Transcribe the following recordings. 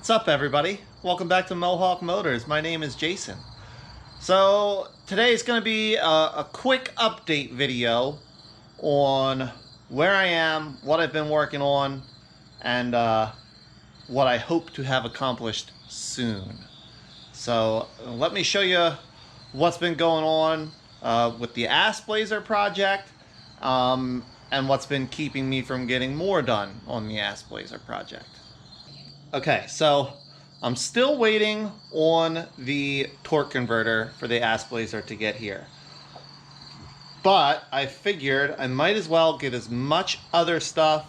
What's up, everybody? Welcome back to Mohawk Motors. My name is Jason. So today is going to be a quick update video on where I am, what I've been working on, and what I hope to have accomplished soon. So let me show you what's been going on with the ASSBLAZER project and what's been keeping me from getting more done on the ASSBLAZER project. Okay, so I'm still waiting on the torque converter for the ASSBLAZER to get here. But I figured I might as well get as much other stuff,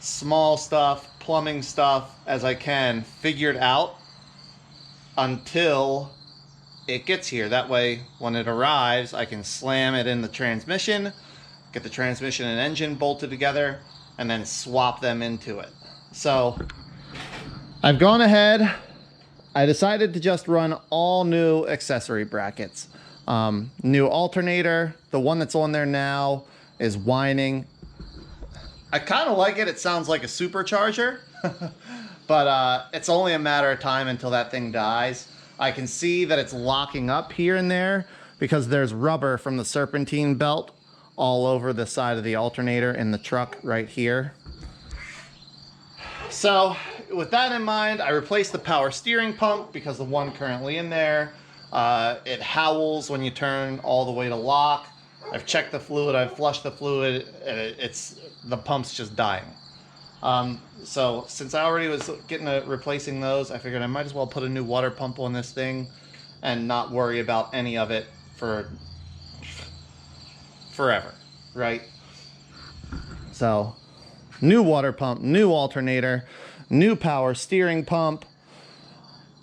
small stuff, plumbing stuff as I can figured out until it gets here. That way, when it arrives, I can slam it in the transmission, get the transmission and engine bolted together, and then swap them into it. So I've gone ahead. I decided to just run all new accessory brackets. New alternator. The one that's on there now is whining. I kind of like it. It sounds like a supercharger, but it's only a matter of time until that thing dies. I can see that it's locking up here and there because there's rubber from the serpentine belt all over the side of the alternator in the truck right here. So with that in mind, I replaced the power steering pump because the one currently in there, it howls when you turn all the way to lock. I've checked the fluid, I've flushed the fluid, the pump's just dying. So since I already was getting replacing those, I figured I might as well put a new water pump on this thing and not worry about any of it for forever, right? So new water pump, new alternator, new power steering pump,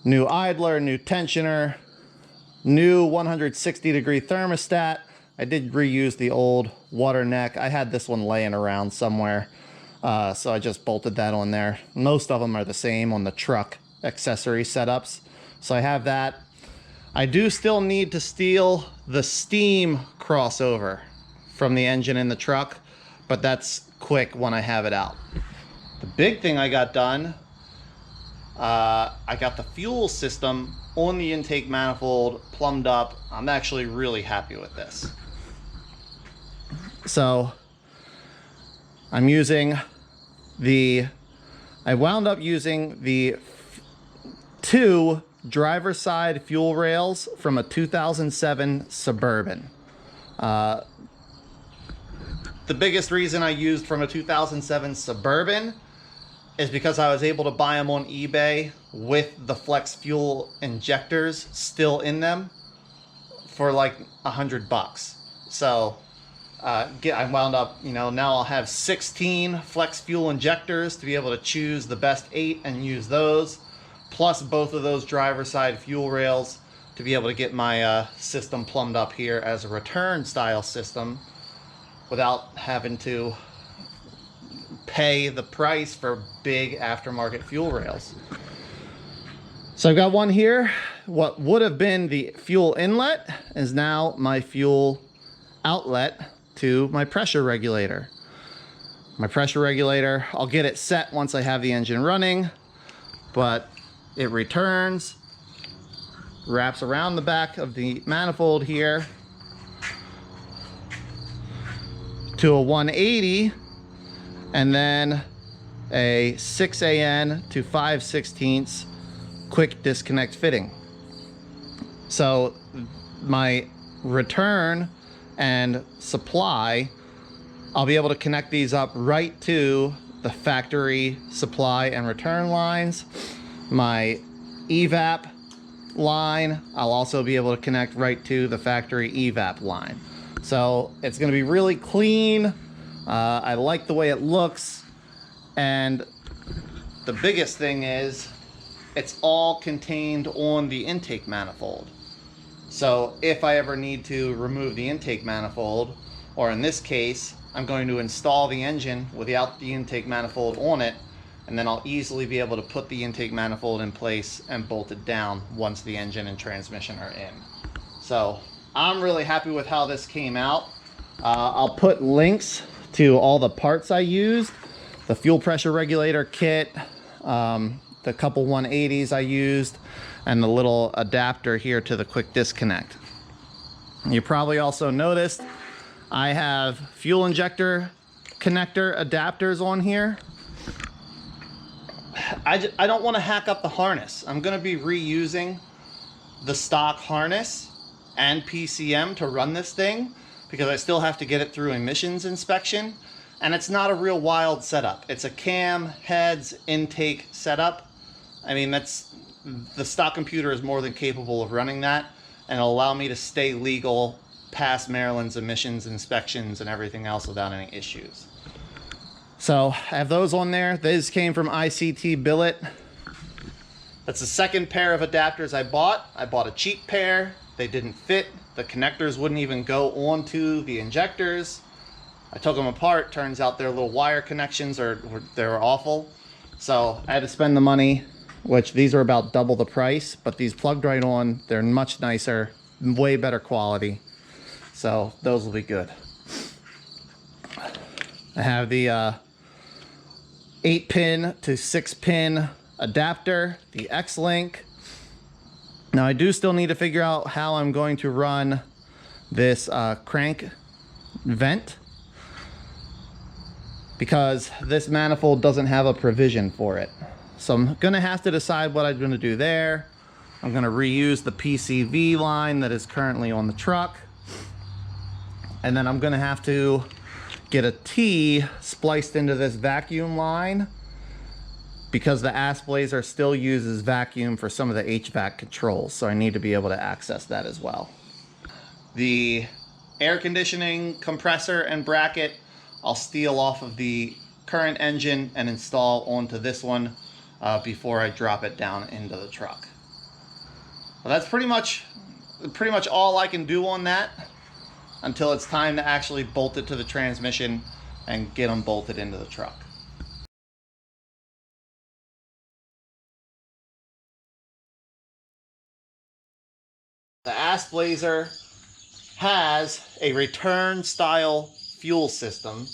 new idler, new tensioner, new 160-degree thermostat. I did reuse the old water neck. I had this one laying around somewhere, so I just bolted that on there. Most of them are the same on the truck accessory setups, so I have that. I do still need to steal the steam crossover from the engine in the truck, but that's quick when I have it out. The big thing I got done, I got the fuel system on the intake manifold plumbed up. I'm actually really happy with this. So I'm using I wound up using the two driver side fuel rails from a 2007 Suburban. The biggest reason I used from a 2007 Suburban is because I was able to buy them on eBay with the flex fuel injectors still in them for like $100. So I wound up, now I'll have 16 flex fuel injectors to be able to choose the best 8 and use those, plus both of those driver side fuel rails to be able to get my system plumbed up here as a return style system without having to pay the price for big aftermarket fuel rails. So I've got one here. What would have been the fuel inlet is now my fuel outlet to my pressure regulator. My pressure regulator, I'll get it set once I have the engine running, but it returns, wraps around the back of the manifold here to a 180, and then a 6AN to 5/16 quick disconnect fitting. So my return and supply, I'll be able to connect these up right to the factory supply and return lines. My evap line, I'll also be able to connect right to the factory evap line. So it's going to be really clean. I like the way it looks, and the biggest thing is it's all contained on the intake manifold. So if I ever need to remove the intake manifold, or in this case, I'm going to install the engine without the intake manifold on it, and then I'll easily be able to put the intake manifold in place and bolt it down once the engine and transmission are in. So I'm really happy with how this came out. I'll put links to all the parts I used, the fuel pressure regulator kit, the the couple 180s I used, and the little adapter here to the quick disconnect. You probably also noticed I have fuel injector connector adapters on here. I don't want to hack up the harness. I'm going to be reusing the stock harness and PCM to run this thing because I still have to get it through emissions inspection, and it's not a real wild setup. It's a cam, heads, intake setup. I mean, the stock computer is more than capable of running that, and it'll allow me to stay legal past Maryland's emissions inspections and everything else without any issues. So I have those on there. These came from ICT Billet. That's the second pair of adapters I bought. I bought a cheap pair. They didn't fit. The connectors wouldn't even go onto the injectors. I took them apart. Turns out their little wire connections they were awful. So I had to spend the money, which these are about double the price, but these plugged right on. They're much nicer, way better quality. So those will be good. I have the 8-pin to 6-pin adapter, the X-Link. Now I do still need to figure out how I'm going to run this crank vent, because this manifold doesn't have a provision for it. So I'm gonna have to decide what I'm gonna do there. I'm gonna reuse the PCV line that is currently on the truck. And then I'm gonna have to get a T spliced into this vacuum line because the Assblazer still uses vacuum for some of the HVAC controls. So I need to be able to access that as well. The air conditioning compressor and bracket, I'll steal off of the current engine and install onto this one before I drop it down into the truck. Well, that's pretty much all I can do on that until it's time to actually bolt it to the transmission and get them bolted into the truck. The Assblazer has a return style fuel system,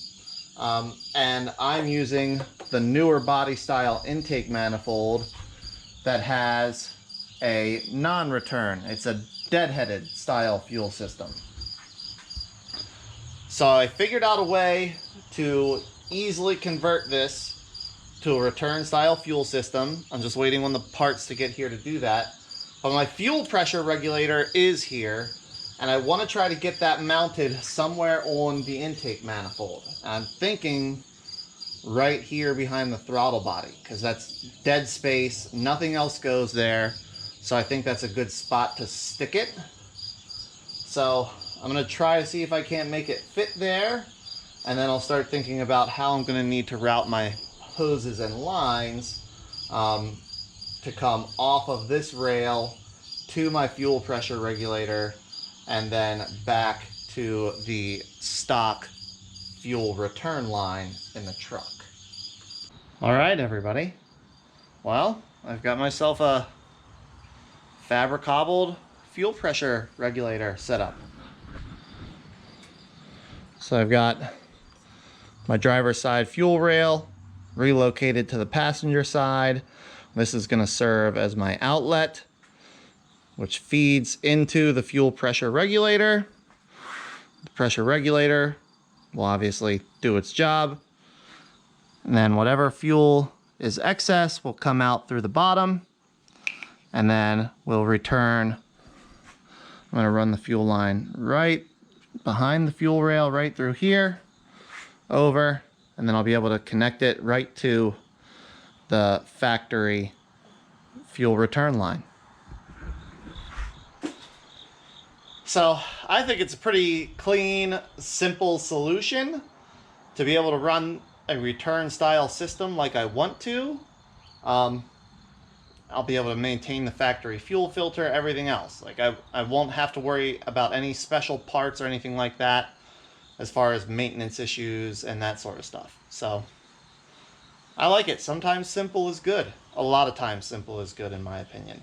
and I'm using the newer body style intake manifold that has a non-return. It's a deadheaded style fuel system. So I figured out a way to easily convert this to a return style fuel system. I'm just waiting on the parts to get here to do that. But my fuel pressure regulator is here, and I want to try to get that mounted somewhere on the intake manifold. I'm thinking right here behind the throttle body, because that's dead space, nothing else goes there. So I think that's a good spot to stick it. So I'm going to try to see if I can't make it fit there, and then I'll start thinking about how I'm going to need to route my hoses and lines to come off of this rail to my fuel pressure regulator and then back to the stock fuel return line in the truck. All right, everybody. Well, I've got myself a fabric cobbled fuel pressure regulator set up. So I've got my driver's side fuel rail relocated to the passenger side. This is going to serve as my outlet, which feeds into the fuel pressure regulator. The pressure regulator will obviously do its job. And then whatever fuel is excess will come out through the bottom, and then we'll return. I'm going to run the fuel line right behind the fuel rail, right through here, over, and then I'll be able to connect it right to the factory fuel return line. So I think it's a pretty clean, simple solution to be able to run a return style system like I want to. I'll be able to maintain the factory fuel filter, everything else. Like I won't have to worry about any special parts or anything like that as far as maintenance issues and that sort of stuff. So I like it. Sometimes simple is good. A lot of times simple is good in my opinion.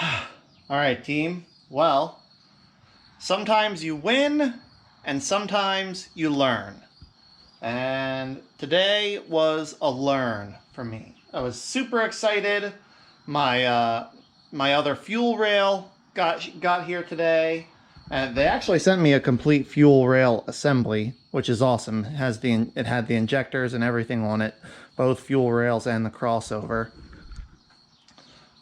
All right, team. Well, sometimes you win and sometimes you learn. And today was a learn for me. I was super excited. My my other fuel rail got here today, and they actually sent me a complete fuel rail assembly, which is awesome. It had the injectors and everything on it, both fuel rails and the crossover.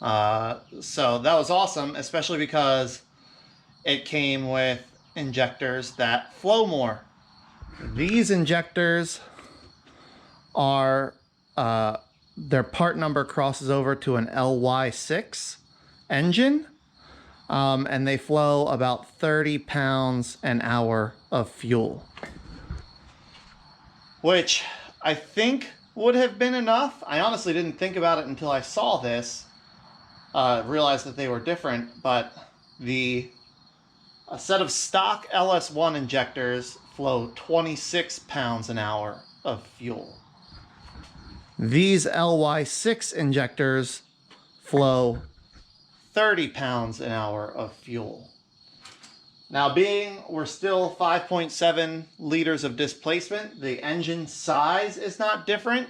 So that was awesome, especially because it came with injectors that flow more. These injectors are, their part number crosses over to an LY6 engine, and they flow about 30 pounds an hour of fuel, which I think would have been enough. I honestly didn't think about it until I saw this, realized that they were different, but a set of stock LS1 injectors flow 26 pounds an hour of fuel. These LY6 injectors flow 30 pounds an hour of fuel. Now, being we're still 5.7 liters of displacement, the engine size is not different,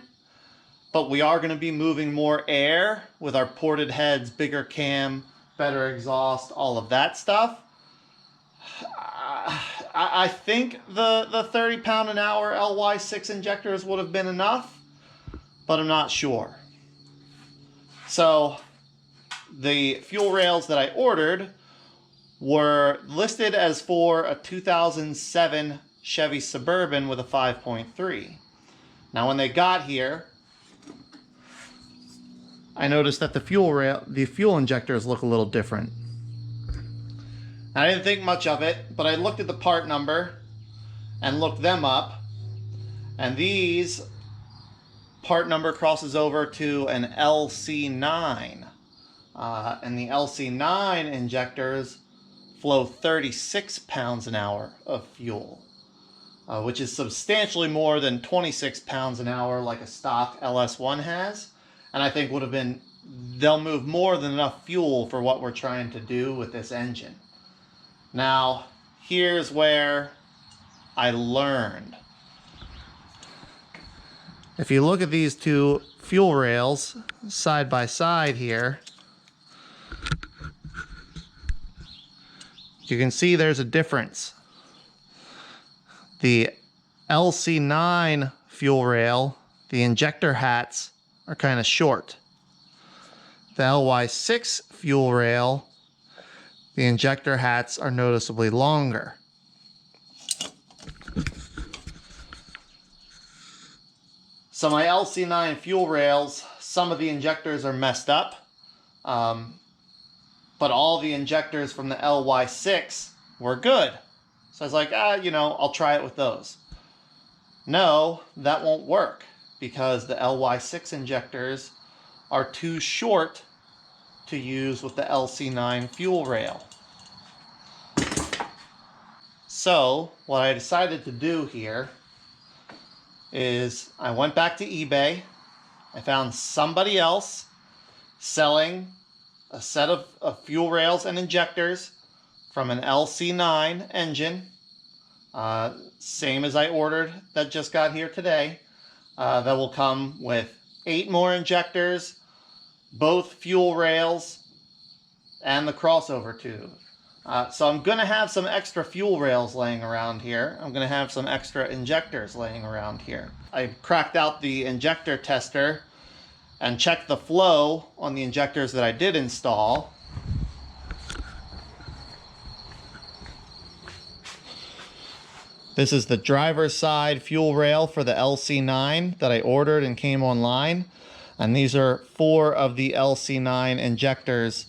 but we are going to be moving more air with our ported heads, bigger cam, better exhaust, all of that stuff. I think the 30 pound an hour LY6 injectors would have been enough, but I'm not sure. So the fuel rails that I ordered were listed as for a 2007 Chevy Suburban with a 5.3. Now when they got here, I noticed that the fuel injectors look a little different. I didn't think much of it, but I looked at the part number and looked them up, and these part number crosses over to an LC9, and the LC9 injectors flow 36 pounds an hour of fuel, which is substantially more than 26 pounds an hour like a stock LS1 has, and I think they'll move more than enough fuel for what we're trying to do with this engine. Now, here's where I learned. If you look at these two fuel rails side by side here, you can see there's a difference. The LC9 fuel rail, the injector hats are kind of short. The LY6 fuel rail, the injector hats are noticeably longer. So my LC9 fuel rails, some of the injectors are messed up, but all the injectors from the LY6 were good. So I was like, I'll try it with those. No, that won't work because the LY6 injectors are too short to use with the LC9 fuel rail. So what I decided to do here is I went back to eBay. I found somebody else selling a set of fuel rails and injectors from an LC9 engine, same as I ordered that just got here today, that will come with 8 more injectors, both fuel rails, and the crossover tube. So I'm going to have some extra fuel rails laying around here. I'm going to have some extra injectors laying around here. I cracked out the injector tester and checked the flow on the injectors that I did install. This is the driver's side fuel rail for the LC9 that I ordered and came online. And these are 4 of the LC9 injectors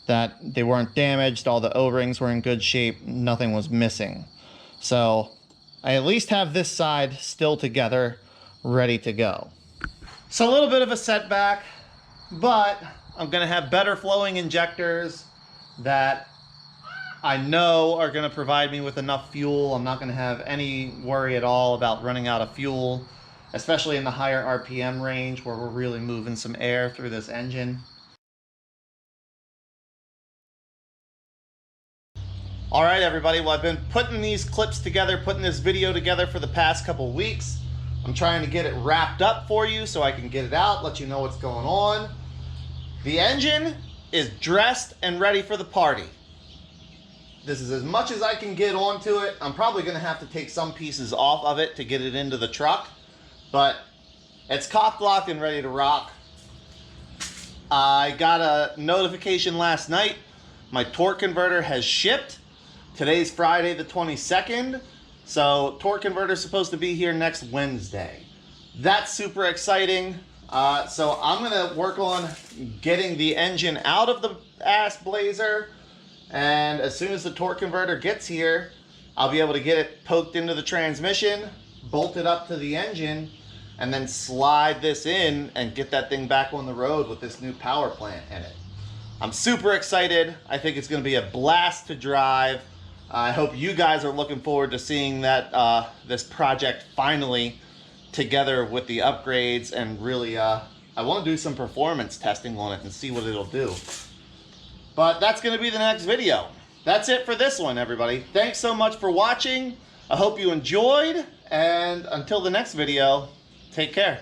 that they weren't damaged, all the O-rings were in good shape, nothing was missing. So I at least have this side still together, ready to go. So a little bit of a setback, but I'm gonna have better flowing injectors that I know are gonna provide me with enough fuel. I'm not gonna have any worry at all about running out of fuel, especially in the higher RPM range where we're really moving some air through this engine. All right, everybody. Well, I've been putting these clips together, putting this video together for the past couple weeks. I'm I'm trying to get it wrapped up for you so I can get it out, let you know what's going on. The engine is dressed and ready for the party. This is as much as I can get onto it. I'm probably gonna have to take some pieces off of it to get it into the truck, but it's cock locked and ready to rock. I got a notification last night. My torque converter has shipped. Today's Friday the 22nd. So torque converter is supposed to be here next Wednesday. That's super exciting. So I'm gonna work on getting the engine out of the Assblazer, and as soon as the torque converter gets here, I'll be able to get it poked into the transmission, bolt it up to the engine, and then slide this in and get that thing back on the road with this new power plant in it. I'm super excited. I think it's gonna be a blast to drive. I hope you guys are looking forward to seeing that this project finally together with the upgrades, and really I want to do some performance testing on it and see what it'll do. But that's going to be the next video. That's it for this one, everybody. Thanks so much for watching. I hope you enjoyed, and until the next video, take care.